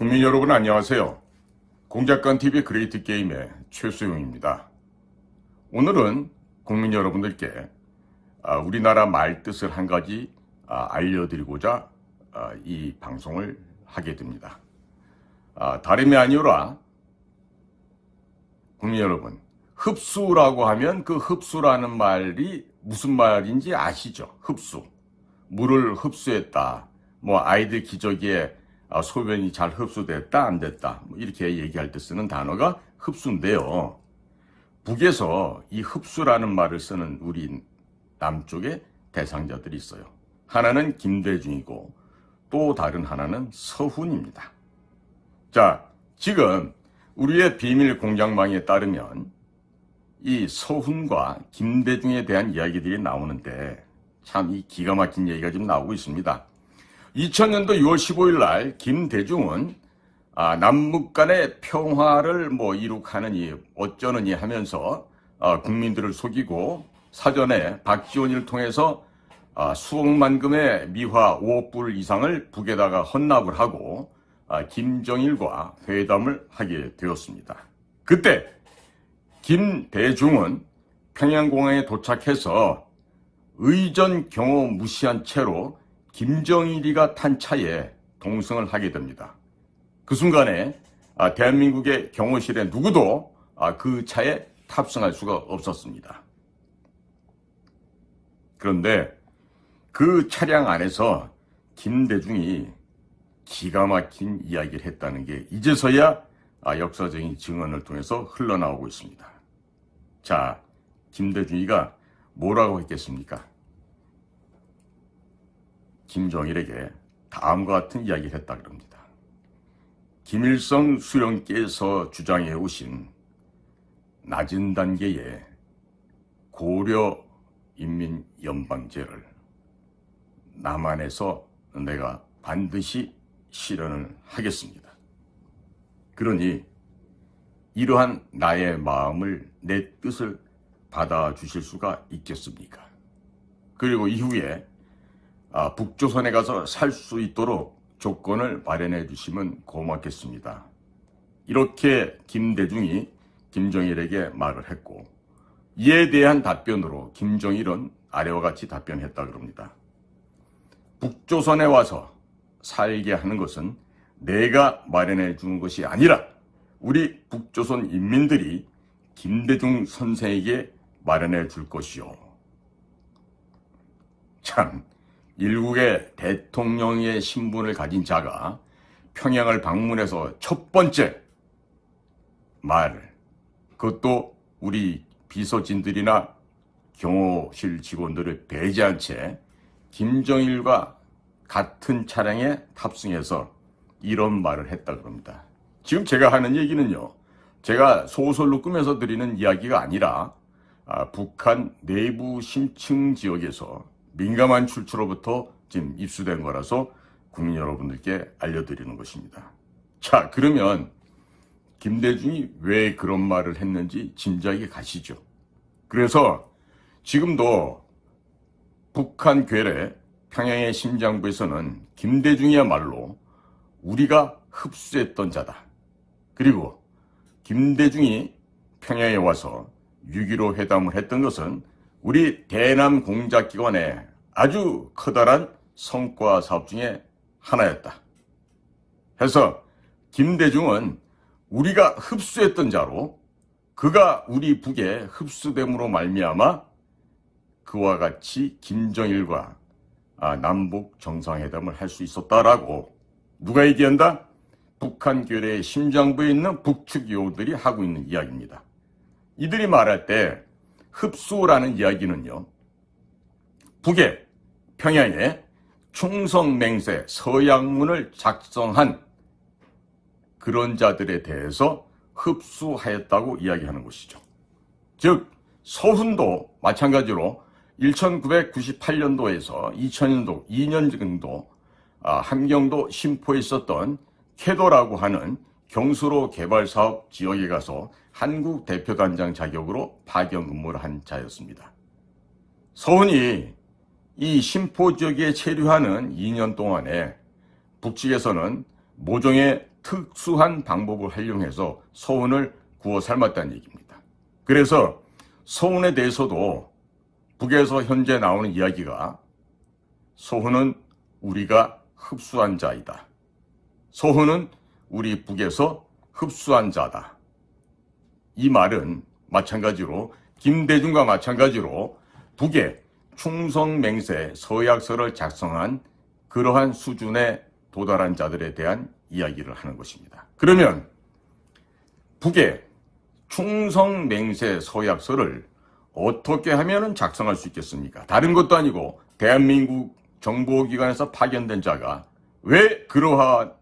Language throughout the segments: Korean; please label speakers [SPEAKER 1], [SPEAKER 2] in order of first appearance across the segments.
[SPEAKER 1] 국민 여러분 안녕하세요. 공작관TV 그레이트 게임의 최수용입니다. 오늘은 국민 여러분들께 우리나라 말뜻을 한 가지 알려드리고자 이 방송을 하게 됩니다. 다름이 아니라 국민 여러분, 흡수라고 하면 그 흡수라는 말이 무슨 말인지 아시죠? 흡수. 물을 흡수했다. 아이들 기저귀에 소변이 잘 흡수됐다 안 됐다 이렇게 얘기할 때 쓰는 단어가 흡수인데요. 북에서 이 흡수라는 말을 쓰는 우리 남쪽에 대상자들이 있어요. 하나는 김대중이고 또 다른 하나는 서훈입니다. 자, 지금 우리의 비밀 공작망에 따르면 이 서훈과 김대중에 대한 이야기들이 나오는데 참 이 기가 막힌 얘기가 지금 나오고 있습니다. 2000년도 6월 15일 날 김대중은 남북 간의 평화를 이룩하느니 어쩌느니 하면서 국민들을 속이고 사전에 박지원이를 통해서 수억만 금의 미화 5억 불 이상을 북에다가 헌납을 하고 김정일과 회담을 하게 되었습니다. 그때 김대중은 평양공항에 도착해서 의전 경호 무시한 채로 김정일이가 탄 차에 동승을 하게 됩니다. 그 순간에 대한민국의 경호실에 누구도 그 차에 탑승할 수가 없었습니다. 그런데 그 차량 안에서 김대중이 기가 막힌 이야기를 했다는 게 이제서야 역사적인 증언을 통해서 흘러나오고 있습니다. 자, 김대중이가 뭐라고 했겠습니까? 김정일에게 다음과 같은 이야기를 했다 그럽니다. 김일성 수령께서 주장해 오신 낮은 단계의 고려인민연방제를 남한에서 내가 반드시 실현을 하겠습니다. 그러니 이러한 나의 마음을 내 뜻을 받아주실 수가 있겠습니까? 그리고 이후에 북조선에 가서 살 수 있도록 조건을 마련해 주시면 고맙겠습니다. 이렇게 김대중이 김정일에게 말을 했고 이에 대한 답변으로 김정일은 아래와 같이 답변했다 그럽니다. 북조선에 와서 살게 하는 것은 내가 마련해 주는 것이 아니라 우리 북조선 인민들이 김대중 선생에게 마련해 줄 것이요. 참, 일국의 대통령의 신분을 가진 자가 평양을 방문해서 첫 번째 말, 그것도 우리 비서진들이나 경호실 직원들을 배제한 채 김정일과 같은 차량에 탑승해서 이런 말을 했다 그럽니다. 지금 제가 하는 얘기는요, 제가 소설로 꾸며서 드리는 이야기가 아니라 북한 내부 심층 지역에서 민감한 출처로부터 지금 입수된 거라서 국민 여러분들께 알려드리는 것입니다. 자, 그러면 김대중이 왜 그런 말을 했는지 짐작이 가시죠. 그래서 지금도 북한 괴뢰 평양의 심장부에서는 김대중이야말로 우리가 흡수했던 자다. 그리고 김대중이 평양에 와서 6.15 회담을 했던 것은 우리 대남 공작기관의 아주 커다란 성과 사업 중에 하나였다. 해서 김대중은 우리가 흡수했던 자로 그가 우리 북에 흡수됨으로 말미암아 그와 같이 김정일과 남북 정상회담을 할 수 있었다라고 누가 얘기한다? 북한 괴뢰의 심장부에 있는 북측 요원들이 하고 있는 이야기입니다. 이들이 말할 때 흡수라는 이야기는요, 북에 평양에 충성맹세 서양문을 작성한 그런 자들에 대해서 흡수하였다고 이야기하는 것이죠. 즉 서훈도 마찬가지로 1998년도에서 2000년도 2년 정도 함경도 심포에 있었던 캐도라고 하는 경수로 개발사업 지역에 가서 한국 대표단장 자격으로 파견 근무를 한 자였습니다. 서훈이 이 심포 지역에 체류하는 2년 동안에 북측에서는 모종의 특수한 방법을 활용해서 서훈을 구워 삶았다는 얘기입니다. 그래서 서훈에 대해서도 북에서 현재 나오는 이야기가 서훈은 우리가 흡수한 자이다. 서훈은 우리 북에서 흡수한 자다. 이 말은 마찬가지로 김대중과 마찬가지로 북에 충성맹세 서약서를 작성한 그러한 수준에 도달한 자들에 대한 이야기를 하는 것입니다. 그러면 북에 충성맹세 서약서를 어떻게 하면 작성할 수 있겠습니까? 다른 것도 아니고 대한민국 정보기관에서 파견된 자가 왜 그러한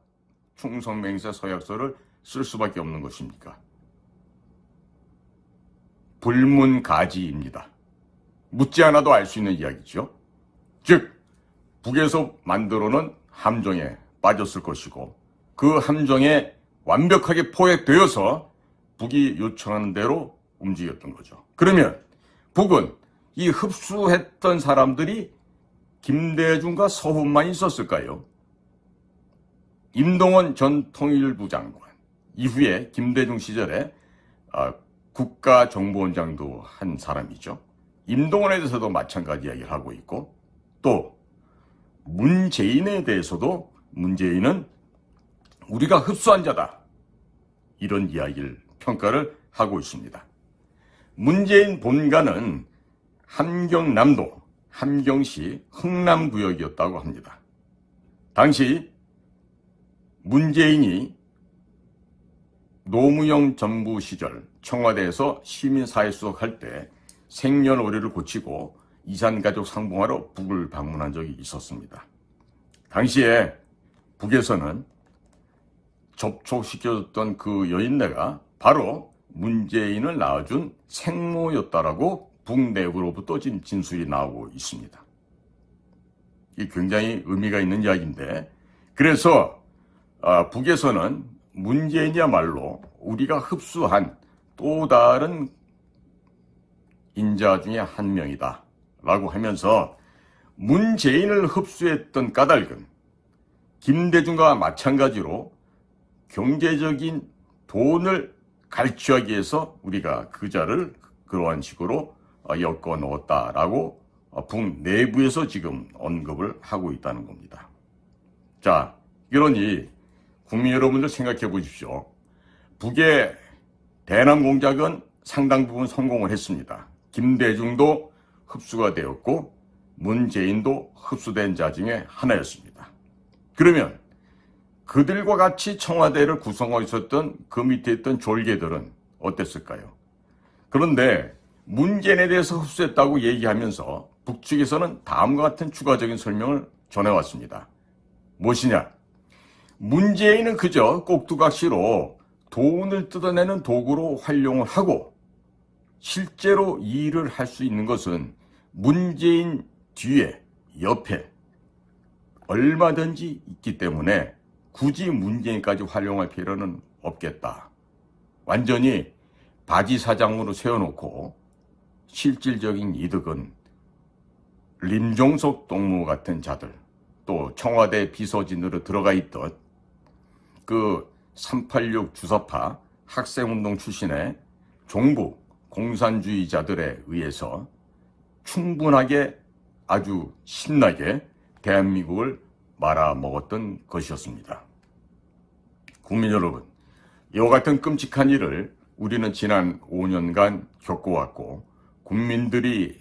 [SPEAKER 1] 충성맹세 서약서를 쓸 수밖에 없는 것입니까? 불문가지입니다. 묻지 않아도 알 수 있는 이야기죠. 즉 북에서 만들어 놓은 함정에 빠졌을 것이고 그 함정에 완벽하게 포획되어서 북이 요청하는 대로 움직였던 거죠. 그러면 북은 이 흡수했던 사람들이 김대중과 서훈만 있었을까요? 임동원 전 통일부 장관, 이후에 김대중 시절에 국가정보원장도 한 사람이죠. 임동원에 대해서도 마찬가지 이야기를 하고 있고, 또 문재인에 대해서도 문재인은 우리가 흡수한 자다, 이런 이야기를 평가를 하고 있습니다. 문재인 본가는 함경남도 함경시 흥남구역이었다고 합니다. 당시 문재인이 노무현 정부 시절 청와대에서 시민사회수석 할 때 생년월일을 고치고 이산가족 상봉하러 북을 방문한 적이 있었습니다. 당시에 북에서는 접촉시켜줬던 그 여인네가 바로 문재인을 낳아준 생모였다라고 북 내부로부터 지금 진술이 나오고 있습니다. 이 굉장히 의미가 있는 이야기인데, 그래서 북에서는 문재인이야말로 우리가 흡수한 또 다른 인자 중에 한 명이다 라고 하면서 문재인을 흡수했던 까닭은 김대중과 마찬가지로 경제적인 돈을 갈취하기 위해서 우리가 그 자를 그러한 식으로 엮어 넣었다라고 북 내부에서 지금 언급을 하고 있다는 겁니다. 자, 그러니 국민 여러분들 생각해 보십시오. 북의 대남 공작은 상당 부분 성공을 했습니다. 김대중도 흡수가 되었고 문재인도 흡수된 자 중에 하나였습니다. 그러면 그들과 같이 청와대를 구성하고 있었던 그 밑에 있던 졸개들은 어땠을까요? 그런데 문재인에 대해서 흡수했다고 얘기하면서 북측에서는 다음과 같은 추가적인 설명을 전해왔습니다. 무엇이냐? 문재인은 그저 꼭두각시로 돈을 뜯어내는 도구로 활용을 하고 실제로 이 일을 할 수 있는 것은 문재인 뒤에 옆에 얼마든지 있기 때문에 굳이 문재인까지 활용할 필요는 없겠다. 완전히 바지 사장으로 세워놓고 실질적인 이득은 림종석 동무 같은 자들, 또 청와대 비서진으로 들어가 있던 그 386 주사파 학생운동 출신의 종북 공산주의자들에 의해서 충분하게 아주 신나게 대한민국을 말아먹었던 것이었습니다. 국민 여러분, 이와 같은 끔찍한 일을 우리는 지난 5년간 겪어왔고 국민들이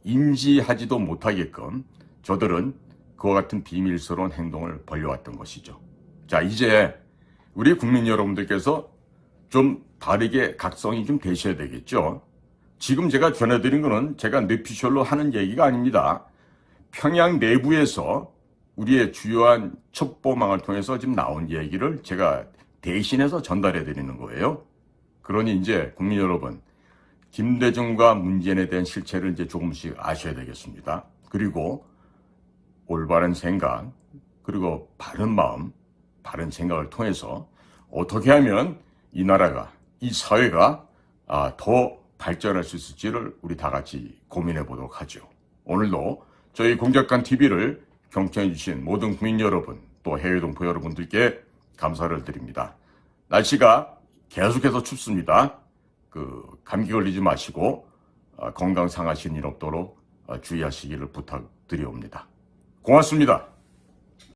[SPEAKER 1] 인지하지도 못하게끔 저들은 그와 같은 비밀스러운 행동을 벌여왔던 것이죠. 자, 이제 우리 국민 여러분들께서 좀 다르게 각성이 좀 되셔야 되겠죠. 지금 제가 전해드린 거는 제가 뇌피셜로 하는 얘기가 아닙니다. 평양 내부에서 우리의 주요한 첩보망을 통해서 지금 나온 얘기를 제가 대신해서 전달해 드리는 거예요. 그러니 이제 국민 여러분, 김대중과 문재인에 대한 실체를 이제 조금씩 아셔야 되겠습니다. 그리고 올바른 생각, 그리고 바른 마음, 바른 생각을 통해서 어떻게 하면 이 나라가, 이 사회가 더 발전할 수 있을지를 우리 다 같이 고민해 보도록 하죠. 오늘도 저희 공작관 TV를 경청해 주신 모든 국민 여러분, 또 해외 동포 여러분들께 감사를 드립니다. 날씨가 계속해서 춥습니다. 감기 걸리지 마시고 건강 상하신 일 없도록 주의하시기를 부탁드리옵니다. 고맙습니다.